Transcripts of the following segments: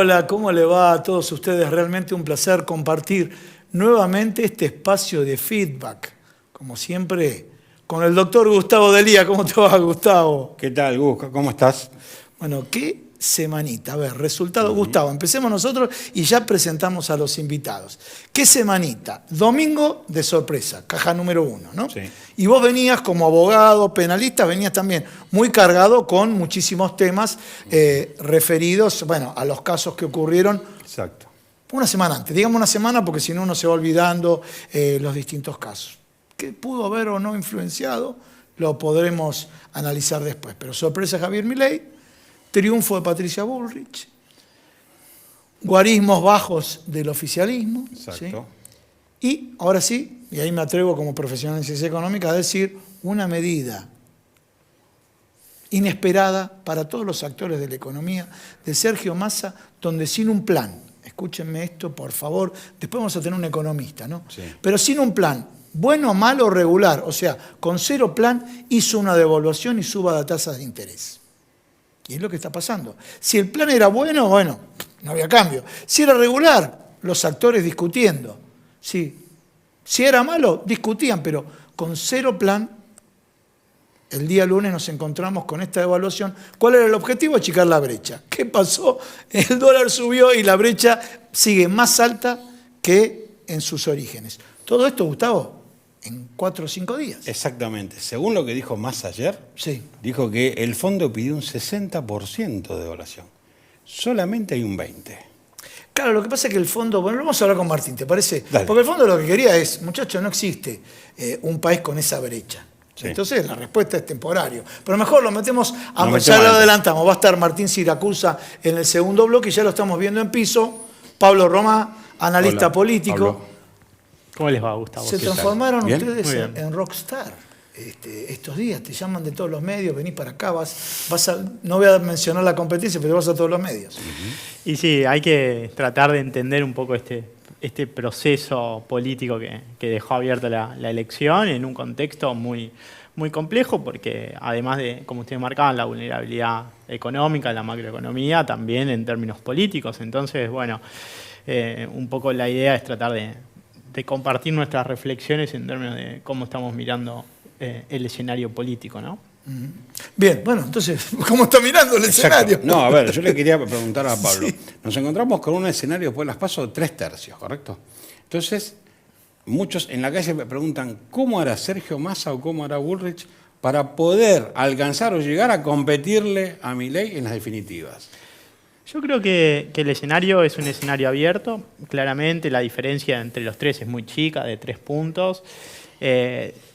Hola, ¿cómo le va a todos ustedes? Realmente un placer compartir nuevamente este espacio de feedback. Como siempre, con el doctor Gustavo Delía. ¿Cómo te va, Gustavo? ¿Qué tal, Gus? ¿Cómo estás? Bueno, qué semanita. A ver, resultado. Gustavo, empecemos nosotros y ya presentamos a los invitados. ¿Qué semanita? Domingo de sorpresa, caja número 1, ¿no? Sí. Y vos venías como abogado, penalista, venías también muy cargado con muchísimos temas referidos, bueno, a los casos que ocurrieron. Exacto. Una semana antes, digamos una semana porque si no uno se va olvidando los distintos casos. ¿Qué pudo haber o no influenciado? Lo podremos analizar después. Pero sorpresa Javier Milei, triunfo de Patricia Bullrich, guarismos bajos del oficialismo. Exacto. ¿Sí? Y ahora sí, y ahí me atrevo como profesional en ciencia económica a decir una medida inesperada para todos los actores de la economía de Sergio Massa, donde sin un plan, escúchenme esto por favor, después vamos a tener un economista, ¿no? Sí. Pero sin un plan, bueno, malo o regular, o sea, con cero plan, hizo una devaluación y suba de tasas de interés. Y es lo que está pasando. Si el plan era bueno, no había cambio. Si era regular, los actores discutiendo. Sí. Si era malo, discutían, pero con cero plan, el día lunes nos encontramos con esta devaluación. ¿Cuál era el objetivo? Achicar la brecha. ¿Qué pasó? El dólar subió y la brecha sigue más alta que en sus orígenes. Todo esto, Gustavo, en 4 o 5 días. Exactamente. Según lo que dijo Massa ayer, Sí. dijo que el fondo pidió un 60% de devaluación. Solamente hay un 20%. Claro, lo que pasa es que el fondo, bueno, vamos a hablar con Martín, ¿te parece? Dale. Porque el fondo lo que quería es, muchachos, no existe un país con esa brecha. Sí. Entonces la respuesta es temporario. Pero mejor lo metemos, metemos ya lo antes. adelantamos. Va a estar Martín Siracusa en el segundo bloque y ya lo estamos viendo en piso. Pablo Romá, analista Hola, político. Pablo. ¿Cómo les va, Gustavo? Se ¿Qué tal? transformaron ¿Bien? ustedes Muy bien. en rockstar. Estos días te llaman de todos los medios, venís para acá, no voy a mencionar la competencia, pero vas a todos los medios. Y sí, hay que tratar de entender un poco este proceso político que dejó abierta la elección en un contexto muy, muy complejo, porque además de, como ustedes marcaban, la vulnerabilidad económica, la macroeconomía, también en términos políticos. Entonces, bueno, un poco la idea es tratar de compartir nuestras reflexiones en términos de cómo estamos mirando el escenario político, ¿no? Bien, bueno, entonces, ¿cómo está mirando el Exacto. escenario? No, a ver, yo le quería preguntar a Pablo. Sí. Nos encontramos con un escenario después de las PASO de 3/3, ¿correcto? Entonces, muchos en la calle me preguntan, ¿cómo hará Sergio Massa o cómo hará Bullrich para poder alcanzar o llegar a competirle a Milei en las definitivas? Yo creo que el escenario es un escenario abierto. Claramente la diferencia entre los tres es muy chica, de 3 puntos.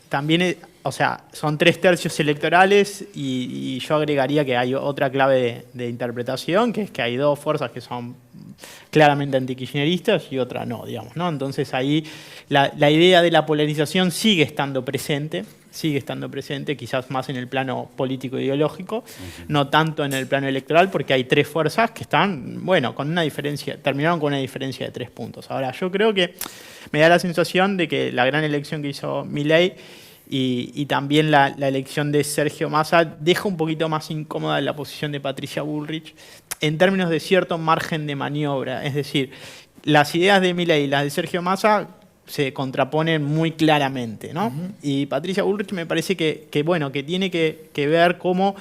También, o sea, son 3/3 electorales y yo agregaría que hay otra clave de interpretación, que es que hay 2 fuerzas que son claramente antikirchneristas y otra no, digamos, ¿no? Entonces ahí la idea de la polarización sigue estando presente, quizás más en el plano político-ideológico, no tanto en el plano electoral, porque hay 3 fuerzas que están, bueno, con una diferencia, terminaron con una diferencia de 3 puntos. Ahora, yo creo que me da la sensación de que la gran elección que hizo Milei y también la elección de Sergio Massa deja un poquito más incómoda la posición de Patricia Bullrich en términos de cierto margen de maniobra. Es decir, las ideas de Milei y las de Sergio Massa se contraponen muy claramente, ¿no? Y Patricia Bullrich me parece que tiene que ver cómo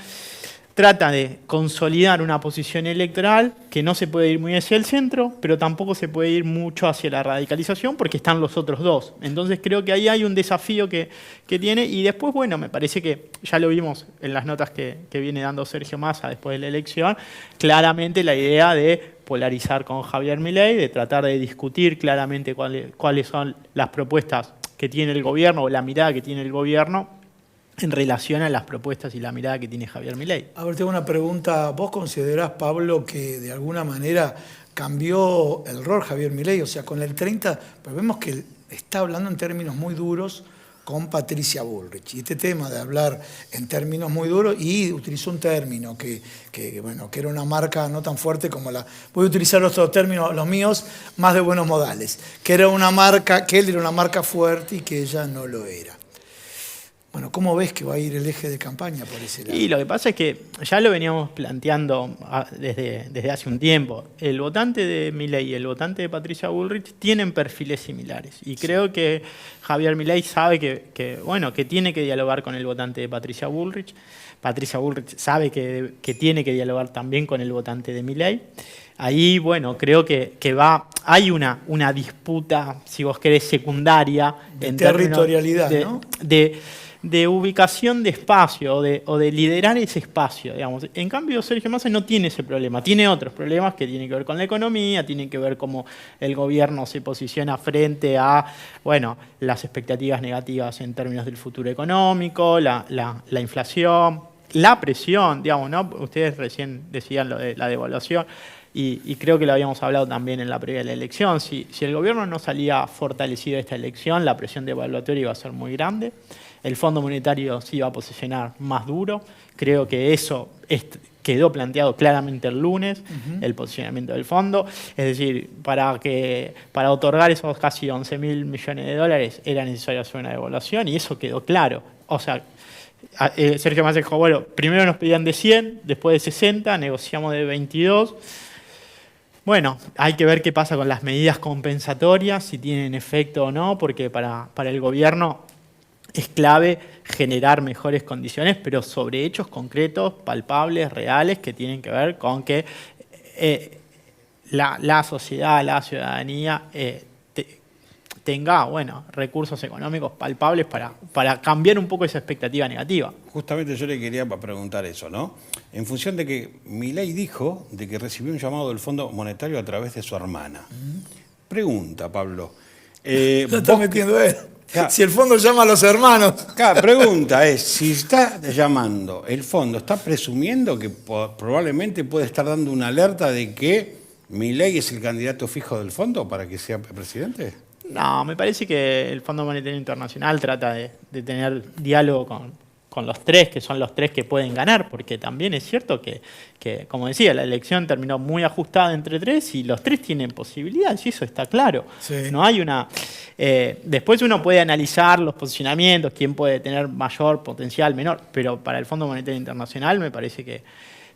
trata de consolidar una posición electoral que no se puede ir muy hacia el centro, pero tampoco se puede ir mucho hacia la radicalización porque están los otros dos. Entonces creo que ahí hay un desafío que tiene y después, bueno, me parece que ya lo vimos en las notas que viene dando Sergio Massa después de la elección, claramente la idea de polarizar con Javier Milei, de tratar de discutir claramente cuáles son las propuestas que tiene el gobierno o la mirada que tiene el gobierno en relación a las propuestas y la mirada que tiene Javier Milei. A ver, tengo una pregunta. ¿Vos considerás, Pablo, que de alguna manera cambió el rol Javier Milei? O sea, con el 30, pues vemos que está hablando en términos muy duros con Patricia Bullrich. Y este tema de hablar en términos muy duros, y utilizó un término que era una marca no tan fuerte como la... Voy a utilizar otros términos, los míos, más de buenos modales. Que era una marca, que él era una marca fuerte y que ella no lo era. Bueno, ¿cómo ves que va a ir el eje de campaña por ese lado? Y lo que pasa es que ya lo veníamos planteando desde hace un tiempo. El votante de Milei y el votante de Patricia Bullrich tienen perfiles similares. Y creo que Javier Milei sabe que tiene que dialogar con el votante de Patricia Bullrich. Patricia Bullrich sabe que tiene que dialogar también con el votante de Milei. Ahí, bueno, creo que hay una disputa, si vos querés, secundaria. De en territorialidad, términos ¿no? de ubicación de espacio o de liderar ese espacio, digamos. En cambio, Sergio Massa no tiene ese problema, tiene otros problemas que tienen que ver con la economía, tienen que ver cómo el gobierno se posiciona frente a, bueno, las expectativas negativas en términos del futuro económico, la inflación, la presión, digamos, ¿no? Ustedes recién decían lo de la devaluación. Y creo que lo habíamos hablado también en la previa de la elección. Si el gobierno no salía fortalecido de esta elección, la presión devaluatoria iba a ser muy grande. El Fondo Monetario se iba a posicionar más duro. Creo que eso quedó planteado claramente el lunes, el posicionamiento del fondo. Es decir, para otorgar esos casi 11.000 millones de dólares era necesario hacer una devaluación y eso quedó claro. O sea, Sergio Massa dijo, bueno, primero nos pedían de 100, después de 60, negociamos de 22. Bueno, hay que ver qué pasa con las medidas compensatorias, si tienen efecto o no, porque para el gobierno es clave generar mejores condiciones, pero sobre hechos concretos, palpables, reales, que tienen que ver con que la sociedad, la ciudadanía tenga, bueno, recursos económicos palpables para cambiar un poco esa expectativa negativa. Justamente yo le quería preguntar eso, ¿no? En función de que Milei dijo de que recibió un llamado del Fondo Monetario a través de su hermana. Pregunta, Pablo. Lo está metiendo él. Claro. Si el fondo llama a los hermanos. Claro, pregunta es, si está llamando el fondo, ¿está presumiendo que probablemente puede estar dando una alerta de que Milei es el candidato fijo del fondo para que sea presidente? No, me parece que el Fondo Monetario Internacional trata de tener diálogo con los tres, que son los tres que pueden ganar, porque también es cierto que, como decía, la elección terminó muy ajustada entre tres y los tres tienen posibilidades, y eso está claro. Sí. No hay una... después uno puede analizar los posicionamientos, quién puede tener mayor potencial, menor, pero para el Fondo Monetario Internacional me parece que,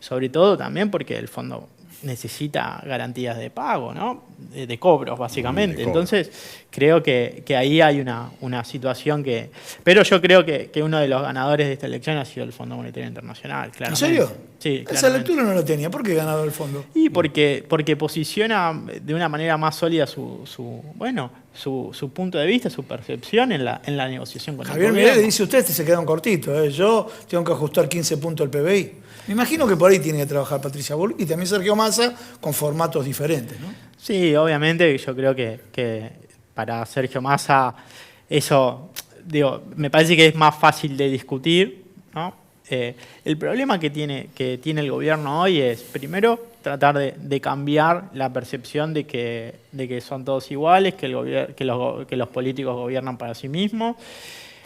sobre todo también porque el fondo necesita garantías de pago, ¿no? De cobros, básicamente. De cobro. Entonces, creo que ahí hay una situación que... Pero yo creo que uno de los ganadores de esta elección ha sido el Fondo Monetario Internacional, ¿En claramente. serio? Sí, Esa claramente. lectura no la tenía. ¿Por qué ha ganado el fondo? Y porque posiciona de una manera más sólida su punto de vista, su percepción en la negociación con Javier el Milei le gobierno. dice, ustedes se quedan cortitos. Yo tengo que ajustar 15 puntos el PBI. Me imagino que por ahí tiene que trabajar Patricia Bullrich y también Sergio Massa con formatos diferentes, ¿no? Sí, obviamente yo creo que para Sergio Massa eso, digo, me parece que es más fácil de discutir, ¿no? El problema que tiene el gobierno hoy es, primero, tratar de cambiar la percepción de que son todos iguales, que los políticos gobiernan para sí mismos.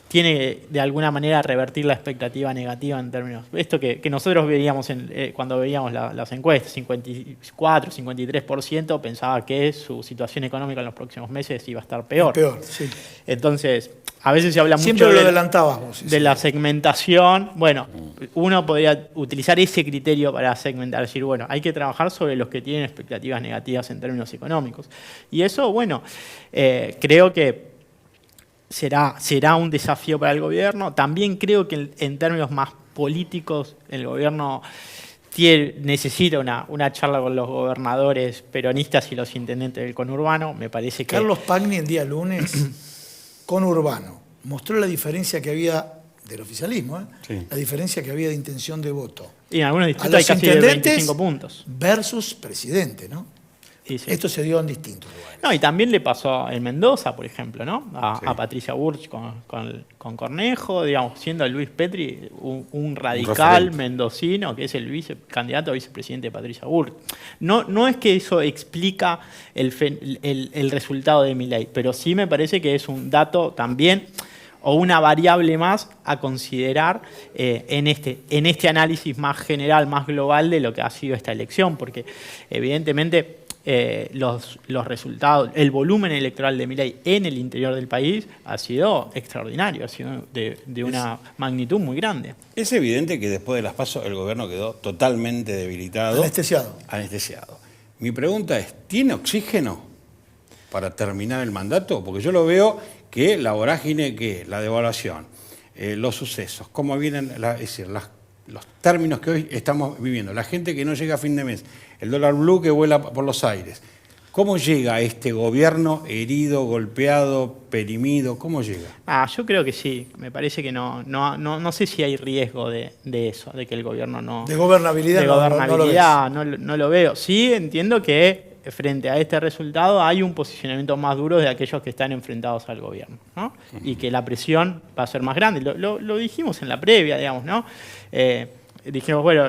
Tiene de alguna manera revertir la expectativa negativa en términos... Esto que nosotros veíamos cuando veíamos las encuestas, 54, 53% pensaba que su situación económica en los próximos meses iba a estar peor. Peor, sí. Entonces, a veces se habla Siempre mucho lo adelantabas vos. Sí, de la segmentación. Bueno, uno podría utilizar ese criterio para segmentar, decir, bueno, hay que trabajar sobre los que tienen expectativas negativas en términos económicos. Y eso, bueno, creo que será un desafío para el gobierno. También creo que en términos más políticos el gobierno necesita una charla con los gobernadores peronistas y los intendentes del conurbano. Me parece que... Carlos Pagni el día lunes, con Urbano, mostró la diferencia que había del oficialismo, Sí. la diferencia que había de intención de voto. Y en algunos A distritos los hay casi de intendentes 25 puntos. versus presidente, ¿no? Sí, sí. Esto se dio en distintos lugares. No, y también le pasó en Mendoza, por ejemplo, ¿no? Sí. A Patricia Bullrich con Cornejo, digamos, siendo Luis Petri un radical referente. mendocino que es el candidato a vicepresidente de Patricia Bullrich. No es que eso explica el resultado de Milei, pero sí me parece que es un dato también o una variable más a considerar en este análisis más general, más global de lo que ha sido esta elección, porque evidentemente los resultados, el volumen electoral de Milei en el interior del país ha sido extraordinario, ha sido de una magnitud muy grande. Es evidente que después de las PASO el gobierno quedó totalmente debilitado. Anestesiado. Mi pregunta es, ¿tiene oxígeno para terminar el mandato? Porque yo lo veo que la vorágine, que la devaluación, los sucesos, cómo vienen, es decir, los términos que hoy estamos viviendo, la gente que no llega a fin de mes, el dólar blue que vuela por los aires. ¿Cómo llega este gobierno herido, golpeado, perimido? ¿Cómo llega? Yo creo que sí. Me parece que no sé si hay riesgo de eso, de que el gobierno no... De gobernabilidad, de gobernabilidad no lo veo. Sí entiendo que frente a este resultado hay un posicionamiento más duro de aquellos que están enfrentados al gobierno, ¿no? Y que la presión va a ser más grande. Lo dijimos en la previa, digamos, ¿no? Dijimos, bueno,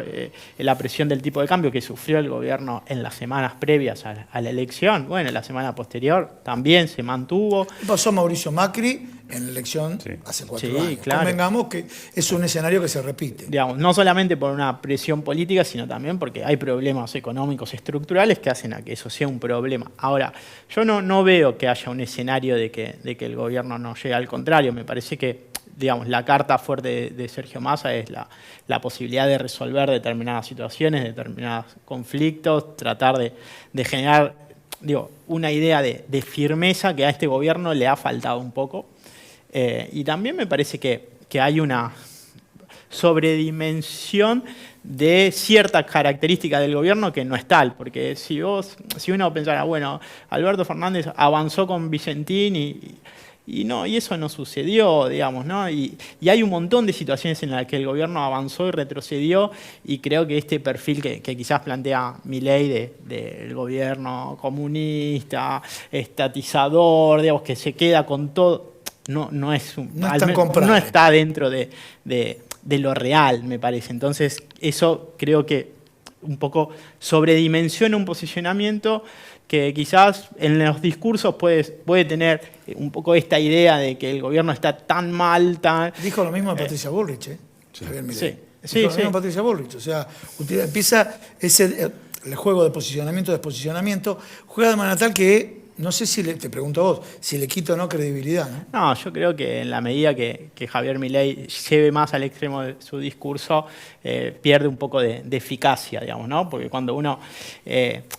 la presión del tipo de cambio que sufrió el gobierno en las semanas previas a la elección, bueno, en la semana posterior también se mantuvo. Pasó Mauricio Macri en la elección hace 4 años. Claro. Convengamos que es un escenario que se repite. Digamos, no solamente por una presión política, sino también porque hay problemas económicos estructurales que hacen a que eso sea un problema. Ahora, yo no veo que haya un escenario de que el gobierno no llegue, al contrario, me parece que digamos, la carta fuerte de Sergio Massa es la posibilidad de resolver determinadas situaciones, determinados conflictos, tratar de generar una idea de firmeza que a este gobierno le ha faltado un poco. Y también me parece que hay una sobredimensión de ciertas características del gobierno que no es tal, porque si uno pensara, bueno, Alberto Fernández avanzó con Vicentín y eso no sucedió, digamos, ¿no? Y hay un montón de situaciones en las que el gobierno avanzó y retrocedió, y creo que este perfil que quizás plantea Milei del gobierno comunista, estatizador, digamos, que se queda con todo, no está dentro de lo real, me parece. Entonces, eso creo que un poco sobredimensiona un posicionamiento que quizás en los discursos puede tener un poco esta idea de que el gobierno está tan mal, Dijo lo mismo de Patricia Bullrich, Javier Milei. Dijo lo mismo de Patricia Bullrich. O sea, empieza el juego de posicionamiento, desposicionamiento, juega de manera tal que, no sé si te pregunto a vos, si le quita o no credibilidad, ¿no? No, yo creo que en la medida que Javier Milei lleve más al extremo de su discurso, pierde un poco de eficacia, digamos, ¿no? Porque cuando uno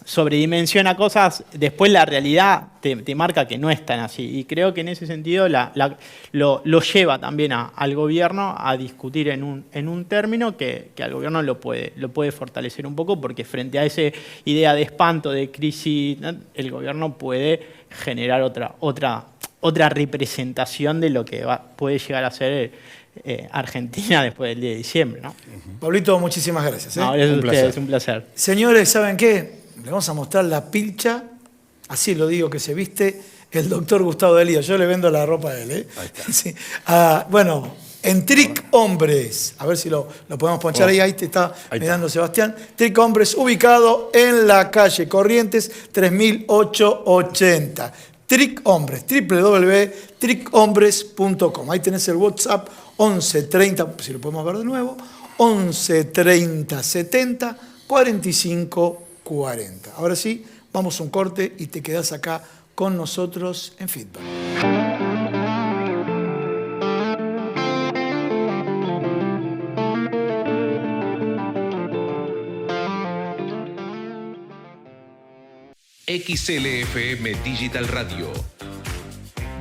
sobredimensiona cosas, después la realidad te marca que no es tan así. Y creo que en ese sentido lo lleva también al gobierno a discutir en un término que al gobierno lo puede fortalecer un poco, porque frente a esa idea de espanto, de crisis, ¿no? El gobierno puede generar otra representación de lo que puede llegar a ser Argentina después del 10 de diciembre, ¿no? Pablito, muchísimas gracias. No, es un placer. Señores, ¿saben qué? Les vamos a mostrar la pilcha, así lo digo, que se viste el doctor Gustavo Delía. Yo le vendo la ropa a él, ¿eh? Ahí está. Sí. Bueno, en Trick Hombres, a ver si lo podemos ponchar ahí te está mirando Sebastián. Trick Hombres, ubicado en la calle Corrientes 3880. Trick Hombres, www.trickhombres.com. Ahí tenés el WhatsApp 1130, si lo podemos ver de nuevo, 1130 70 45 40. Ahora sí, vamos a un corte y te quedás acá con nosotros en Feedback. XLFM Digital Radio.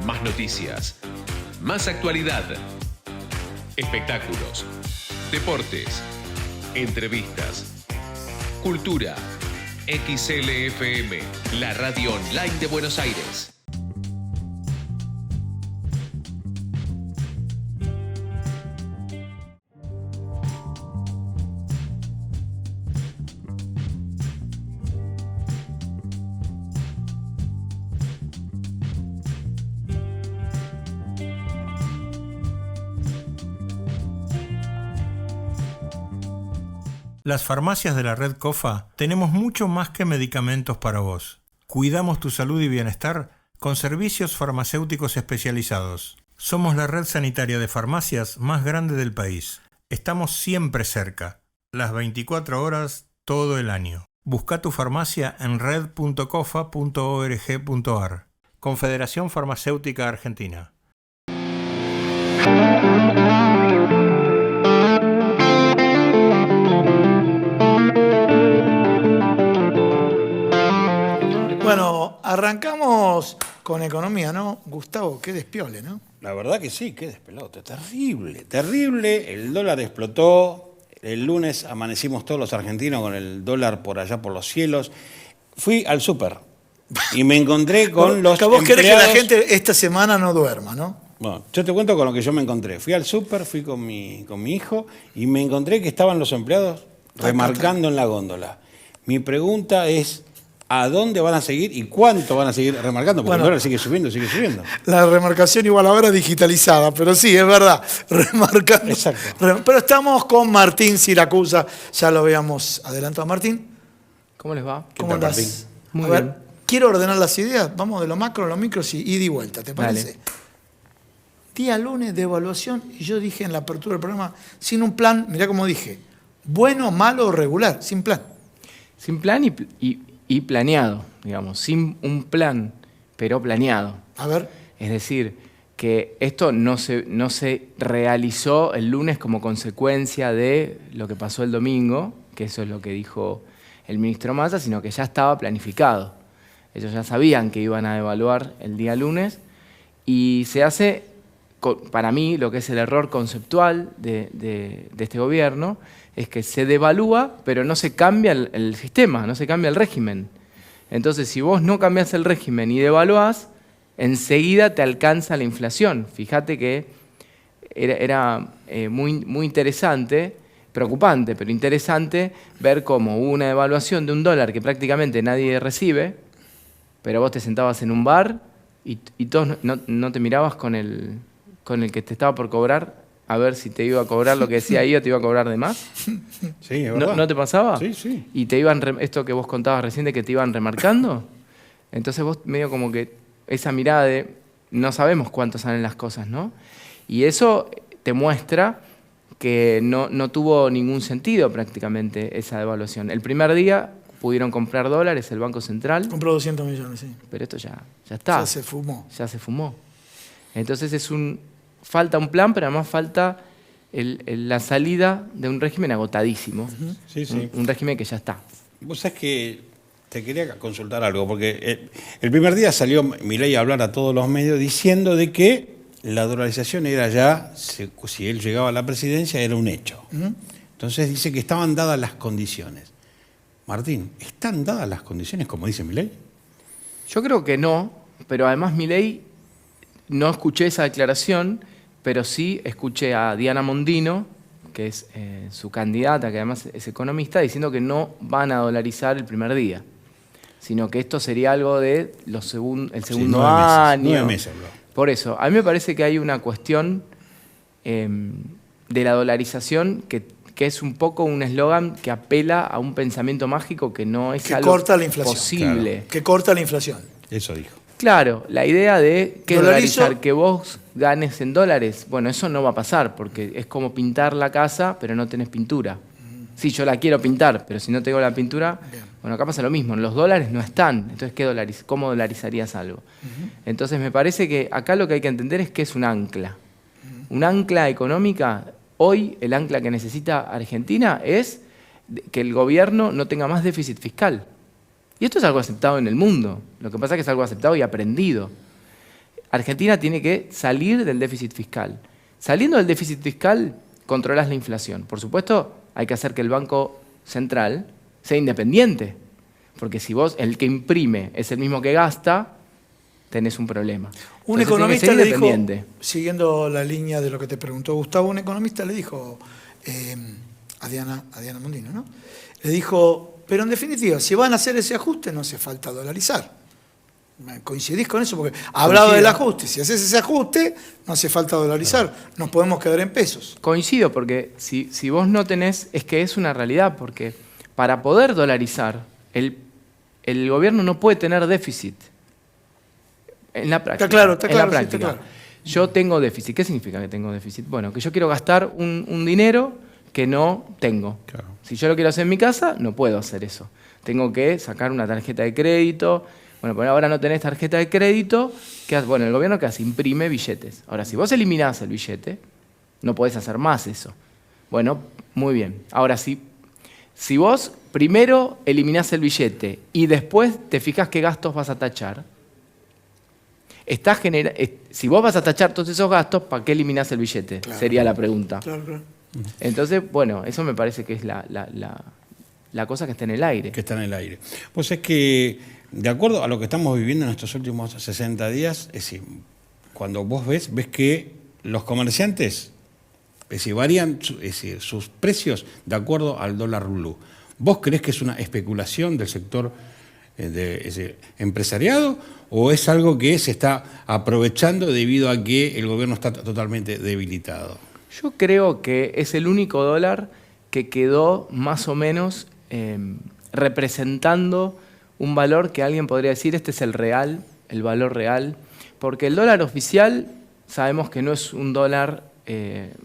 Más noticias, más actualidad, espectáculos, deportes, entrevistas, cultura. XLFM, la radio online de Buenos Aires. Las farmacias de la red COFA tenemos mucho más que medicamentos para vos. Cuidamos tu salud y bienestar con servicios farmacéuticos especializados. Somos la red sanitaria de farmacias más grande del país. Estamos siempre cerca, las 24 horas, todo el año. Busca tu farmacia en red.cofa.org.ar. Confederación Farmacéutica Argentina. Bueno, arrancamos con economía, ¿no? Gustavo, qué despiole, ¿no? La verdad que sí, qué despelote, terrible, terrible. El dólar explotó. El lunes amanecimos todos los argentinos con el dólar por allá por los cielos. Fui al súper y me encontré con los Vos querés que la empleados. gente esta semana no duerma, ¿no? Bueno, yo te cuento con lo que yo me encontré. Fui al súper, fui con mi hijo y me encontré que estaban los empleados remarcando en la góndola. Mi pregunta es, ¿a dónde van a seguir y cuánto van a seguir remarcando? Porque Bueno. el dólar sigue subiendo, sigue subiendo. La remarcación igual ahora digitalizada, pero sí, es verdad, remarcando. Exacto. Pero estamos con Martín Siracusa, ya lo habíamos adelantado. Martín, ¿Cómo les va? ¿cómo tal, andás? Martín? Muy A ver, bien. quiero ordenar las ideas, vamos de lo macro a lo micro, sí, ida y vuelta, ¿te parece? Dale. Día lunes de evaluación, y yo dije en la apertura del programa, sin un plan, mirá cómo dije, bueno, malo o regular, sin plan. Sin plan y planeado, digamos, sin un plan, pero planeado. A ver, Es decir, que esto no se realizó el lunes como consecuencia de lo que pasó el domingo, que eso es lo que dijo el ministro Massa, sino que ya estaba planificado. Ellos ya sabían que iban a evaluar el día lunes y se hace, para mí, lo que es el error conceptual de este gobierno, es que se devalúa, pero no se cambia el sistema, no se cambia el régimen. Entonces, si vos no cambiás el régimen y devaluás, enseguida te alcanza la inflación. Fíjate que era muy interesante, preocupante, pero interesante ver cómo hubo una devaluación de un dólar que prácticamente nadie recibe, pero vos te sentabas en un bar y todos no te mirabas con el que te estaba por cobrar, a ver si te iba a cobrar lo que decía ahí o te iba a cobrar de más. Sí, es verdad. ¿No te pasaba? Sí, sí. Y te iban, esto que vos contabas recién de que te iban remarcando. Entonces vos medio como que esa mirada de no sabemos cuánto salen las cosas, ¿no? Y eso te muestra que no tuvo ningún sentido prácticamente esa devaluación. El primer día pudieron comprar dólares el Banco Central, compró 200 millones, sí. pero esto ya está. Ya se fumó. Ya se fumó. Entonces falta un plan, pero además falta la salida de un régimen agotadísimo. Sí, sí. Un régimen que ya está. Vos sabés que te quería consultar algo, porque el primer día salió Milei a hablar a todos los medios diciendo de que la dolarización era ya, si él llegaba a la presidencia, era un hecho. Entonces dice que estaban dadas las condiciones. Martín, ¿están dadas las condiciones como dice Milei? Yo creo que no, pero además Milei, no escuché esa declaración, pero sí escuché a Diana Mondino, que es su candidata, que además es economista, diciendo que no van a dolarizar el primer día, sino que esto sería algo de el segundo 9 meses habló. Por eso, a mí me parece que hay una cuestión de la dolarización que es un poco un eslogan que apela a un pensamiento mágico que no es Que algo corta la inflación. posible. Que corta la inflación. Eso dijo. Claro, la idea de que Dolarizo. dolarizar, que vos ganes en dólares, bueno, eso no va a pasar, porque es como pintar la casa, pero no tenés pintura. Sí, yo la quiero pintar, pero si no tengo la pintura, Bien. bueno, acá pasa lo mismo, los dólares no están, entonces ¿cómo dolarizarías algo? Entonces me parece que acá lo que hay que entender es que es un ancla. Un ancla económica, hoy el ancla que necesita Argentina es que el gobierno no tenga más déficit fiscal. Y esto es algo aceptado en el mundo. Lo que pasa es que es algo aceptado y aprendido. Argentina tiene que salir del déficit fiscal. Saliendo del déficit fiscal, controlas la inflación. Por supuesto, hay que hacer que el Banco Central sea independiente. Porque si vos, el que imprime, es el mismo que gasta, tenés un problema. Un Entonces, tiene que economista ser le dijo, independiente. siguiendo la línea de lo que te preguntó Gustavo, un economista le dijo a Diana Mondino, ¿no? Le dijo, pero en definitiva, si van a hacer ese ajuste, no hace falta dolarizar. ¿Coincidís con eso? Porque hablaba del ajuste. Si haces ese ajuste, no hace falta dolarizar. Nos podemos quedar en pesos. Coincido, porque si vos no tenés, es que es una realidad, porque para poder dolarizar, el gobierno no puede tener déficit. En la práctica. Está claro, en la sí, está práctica. claro. Yo tengo déficit. ¿Qué significa que tengo déficit? Bueno, que yo quiero gastar un dinero que no tengo. Claro. Si yo lo quiero hacer en mi casa, no puedo hacer eso. tengo que sacar una tarjeta de crédito. Bueno, pero ahora no tenés tarjeta de crédito. ¿Qué hace? Bueno, el gobierno ¿qué hace? Imprime billetes. Ahora, si vos eliminás el billete, no podés hacer más eso. Bueno, muy bien. Ahora, si vos primero eliminás el billete y después te fijas qué gastos vas a tachar, si vos vas a tachar todos esos gastos, ¿para qué eliminás el billete? Claro. Sería la pregunta. Claro. Entonces, bueno, eso me parece que es la cosa que está en el aire. Que está en el aire. Pues es que, de acuerdo a lo que estamos viviendo en estos últimos 60 días, es decir, cuando vos ves que los comerciantes varían sus precios de acuerdo al dólar blue. ¿Vos creés que es una especulación del sector empresariado o es algo que se está aprovechando debido a que el gobierno está totalmente debilitado? Yo creo que es el único dólar que quedó más o menos representando un valor que alguien podría decir, este es el real, el valor real, porque el dólar oficial sabemos que no es un dólar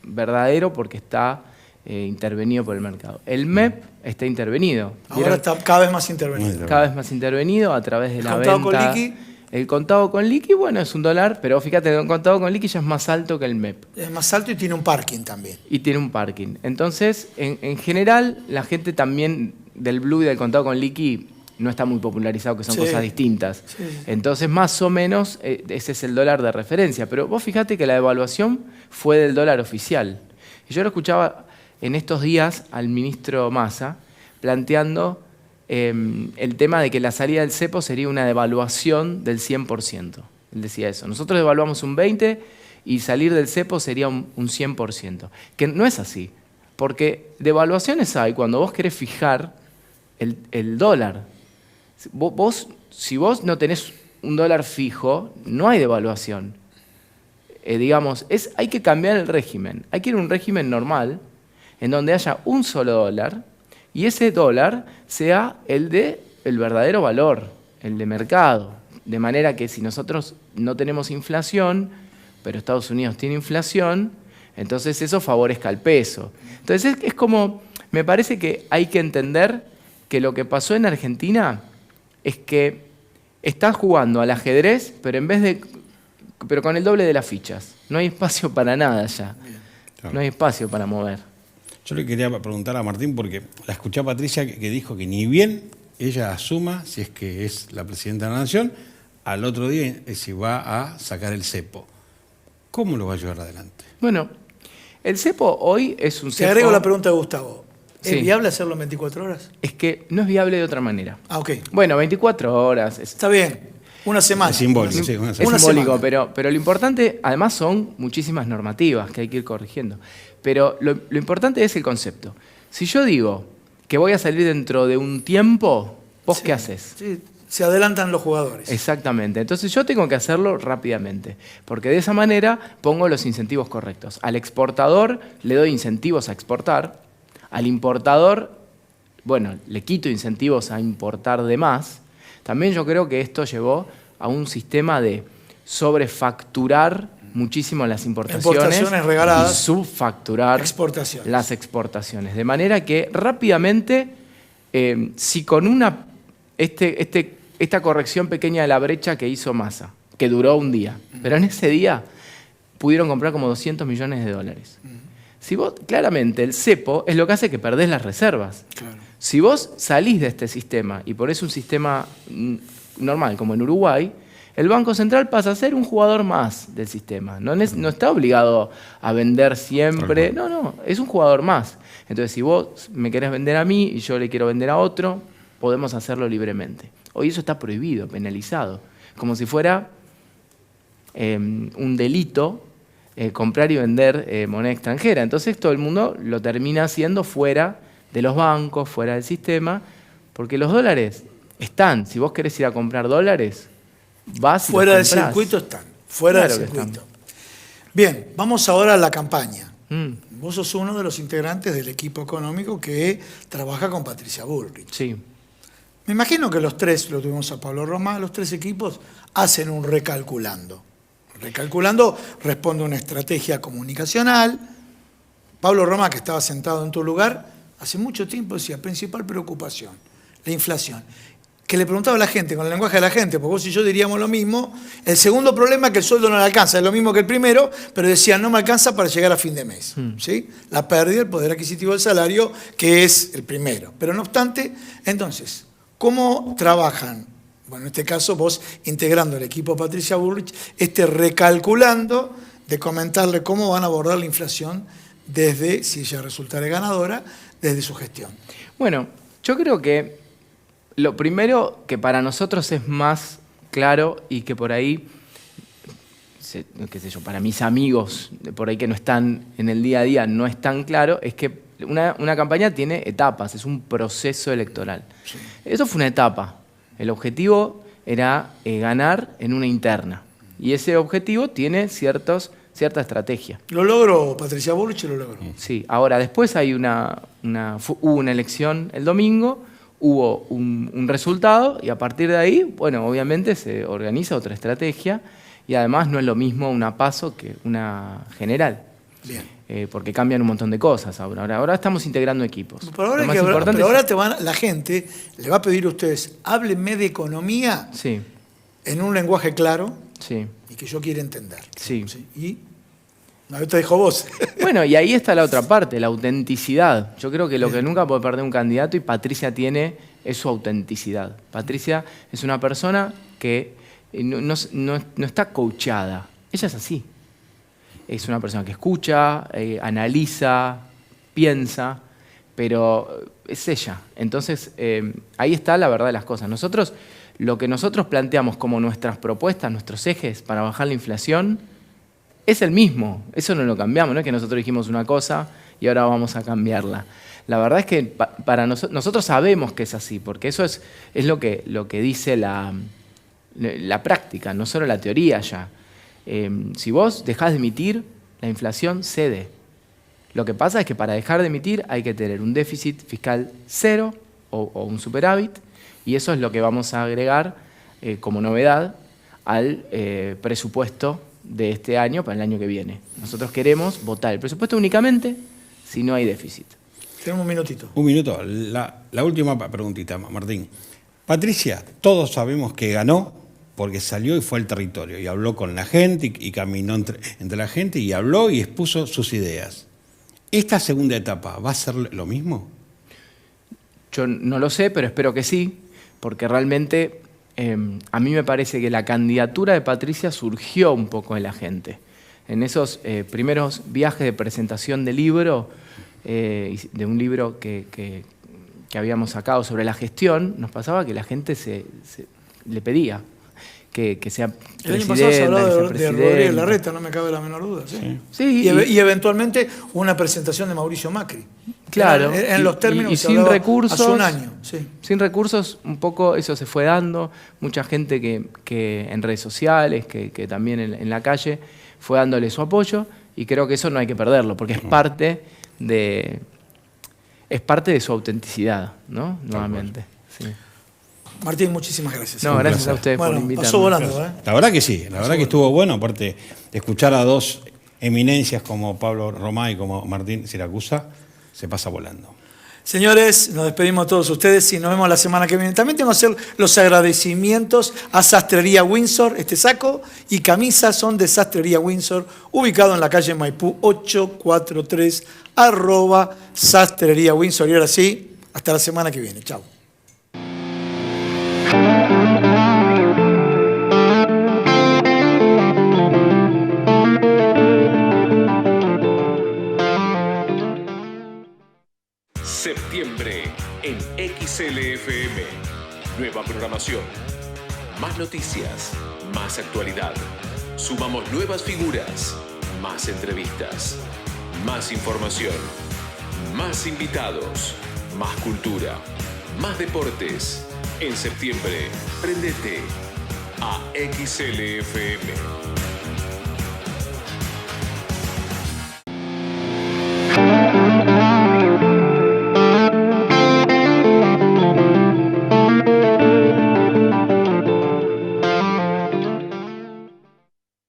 verdadero porque está intervenido por el mercado. El MEP está intervenido. Ahora está cada vez más intervenido. Cada vez más intervenido a través de la venta. ¿El contado con liqui? El contado con liqui, bueno, es un dólar, pero fíjate, el contado con liqui ya es más alto que el MEP. Es más alto y tiene un parking también. Y tiene un parking. Entonces, en general, la gente también del blue y del contado con liqui no está muy popularizado, que son cosas distintas. Sí. Entonces, más o menos, ese es el dólar de referencia. Pero vos fíjate que la devaluación fue del dólar oficial. Y yo lo escuchaba en estos días al ministro Massa planteando el tema de que la salida del cepo sería una devaluación del 100%. Él decía eso. Nosotros devaluamos un 20% y salir del cepo sería un 100%. Que no es así. Porque devaluaciones hay cuando vos querés fijar el dólar. Si vos no tenés un dólar fijo, no hay devaluación. Hay que cambiar el régimen. Hay que ir a un régimen normal en donde haya un solo dólar y ese dólar sea el verdadero valor, el de mercado. De manera que si nosotros no tenemos inflación, pero Estados Unidos tiene inflación, entonces eso favorezca al peso. Entonces es como, me parece que hay que entender que lo que pasó en Argentina es que están jugando al ajedrez, pero con el doble de las fichas. No hay espacio para nada ya. Claro. No hay espacio para mover. Yo le quería preguntar a Martín, porque la escuché a Patricia que dijo que ni bien ella asuma, si es que es la presidenta de la Nación, al otro día se va a sacar el cepo. ¿Cómo lo va a llevar adelante? Bueno, el cepo hoy es un Te cepo... agrego la pregunta de Gustavo. ¿Es Sí. viable hacerlo en 24 horas? Es que no es viable de otra manera. Ah, ok. Bueno, 24 horas. Está bien. Una semana. Es simbólico, sí, una Es semana. simbólico, pero lo importante, además son muchísimas normativas que hay que ir corrigiendo. Pero lo importante es el concepto. Si yo digo que voy a salir dentro de un tiempo, ¿vos qué haces? Sí, se adelantan los jugadores. Exactamente. Entonces yo tengo que hacerlo rápidamente, porque de esa manera pongo los incentivos correctos. Al exportador le doy incentivos a exportar, al importador, bueno, le quito incentivos a importar de más. También yo creo que esto llevó a un sistema de sobrefacturar muchísimo las importaciones regaladas, y subfacturar exportaciones. las exportaciones. De manera que rápidamente, si con esta corrección pequeña de la brecha que hizo Massa, que duró un día, pero en ese día pudieron comprar como 200 millones de dólares. Si vos, claramente, el cepo es lo que hace que perdés las reservas. Claro. Si vos salís de este sistema y ponés un sistema normal, como en Uruguay, el Banco Central pasa a ser un jugador más del sistema. No está obligado a vender siempre. No, es un jugador más. Entonces, si vos me querés vender a mí y yo le quiero vender a otro, podemos hacerlo libremente. Hoy eso está prohibido, penalizado. Como si fuera un delito comprar y vender moneda extranjera. Entonces todo el mundo lo termina haciendo fuera de los bancos, fuera del sistema, porque los dólares están. Si vos querés ir a comprar dólares, vas y Fuera del los comprás. circuito están. Fuera Claro del que circuito. Bien, vamos ahora a la campaña. Mm, Vos sos uno de los integrantes del equipo económico que trabaja con Patricia Bullrich. sí. Me imagino que los tres, lo tuvimos a Pablo Román, los tres equipos hacen un recalculando. Recalculando responde a una estrategia comunicacional. Pablo Román, que estaba sentado en tu lugar, hace mucho tiempo decía, principal preocupación, la inflación. Que le preguntaba a la gente, con el lenguaje de la gente, porque vos y yo diríamos lo mismo. El segundo problema es que el sueldo no le alcanza, es lo mismo que el primero, pero decían no me alcanza para llegar a fin de mes. ¿Sí? La pérdida del poder adquisitivo del salario, que es el primero. Pero no obstante, entonces, ¿cómo trabajan? Bueno, en este caso vos integrando el equipo de Patricia Bullrich, recalculando de comentarle cómo van a abordar la inflación desde, si ella resultara ganadora, desde su gestión. Bueno, yo creo que lo primero que para nosotros es más claro y que por ahí, qué sé yo, para mis amigos por ahí que no están en el día a día, no es tan claro, es que una campaña tiene etapas, es un proceso electoral. Sí. Eso fue una etapa. El objetivo era ganar en una interna. Y ese objetivo tiene cierta estrategia. Lo logró Patricia Bullrich, lo logró. Sí, ahora después hay hubo una elección el domingo, hubo un resultado y a partir de ahí, bueno, obviamente se organiza otra estrategia y además no es lo mismo una PASO que una general. Bien. Porque cambian un montón de cosas ahora. Ahora estamos integrando equipos. Pero ahora la gente le va a pedir a ustedes, háblenme de economía sí. en un lenguaje claro sí. y que yo quiera entender. Sí. ¿Sí? Y ahorita dijo vos. Bueno, y ahí está la otra parte, la autenticidad. Yo creo que lo que nunca puede perder un candidato, y Patricia tiene, es su autenticidad. Patricia es una persona que no está coachada. Ella es así. Es una persona que escucha, analiza, piensa, pero es ella. Entonces, ahí está la verdad de las cosas. Lo que nosotros planteamos como nuestras propuestas, nuestros ejes para bajar la inflación, es el mismo. Eso no lo cambiamos, no es que nosotros dijimos una cosa y ahora vamos a cambiarla. La verdad es que para nosotros sabemos que es así, porque eso es lo que dice la práctica, no solo la teoría ya. Si vos dejás de emitir, la inflación cede. Lo que pasa es que para dejar de emitir hay que tener un déficit fiscal cero o un superávit, y eso es lo que vamos a agregar como novedad al presupuesto de este año para el año que viene. Nosotros queremos votar el presupuesto únicamente si no hay déficit. Tenemos un minutito. Un minuto. La última preguntita, Martín. Patricia, todos sabemos que ganó porque salió y fue al territorio y habló con la gente y caminó entre la gente y habló y expuso sus ideas. ¿Esta segunda etapa va a ser lo mismo? Yo no lo sé, pero espero que sí, porque realmente a mí me parece que la candidatura de Patricia surgió un poco de la gente. En esos primeros viajes de presentación de libro, de un libro que habíamos sacado sobre la gestión, nos pasaba que la gente le pedía que sea presidenta. El año pasado se hablaba de Rodríguez Larreta, no me cabe la menor duda. ¿Sí? Sí, y eventualmente una presentación de Mauricio Macri. Claro. En los términos y que se sin hablaba recursos, hace un año. Sí. Sin recursos, un poco eso se fue dando. Mucha gente que en redes sociales, que también en la calle, fue dándole su apoyo. Y creo que eso no hay que perderlo, porque es parte de su autenticidad, ¿no? Nuevamente. Sí. Martín, muchísimas gracias. No, gracias a ustedes por invitarme. Pasó volando, ¿eh? La verdad que sí, la verdad que estuvo bueno, aparte de escuchar a dos eminencias como Pablo Romá y como Martín Siracusa, se pasa volando. Señores, nos despedimos a todos ustedes y nos vemos la semana que viene. También tengo que hacer los agradecimientos a Sastrería Windsor. Este saco y camisa son de Sastrería Windsor, ubicado en la calle Maipú 843, @Sastrería Windsor. Y ahora sí, hasta la semana que viene. Chao. Septiembre en XLFM. Nueva programación. Más noticias, más actualidad. Sumamos nuevas figuras, más entrevistas, más información, más invitados, más cultura, más deportes. En septiembre, prendete a XLFM.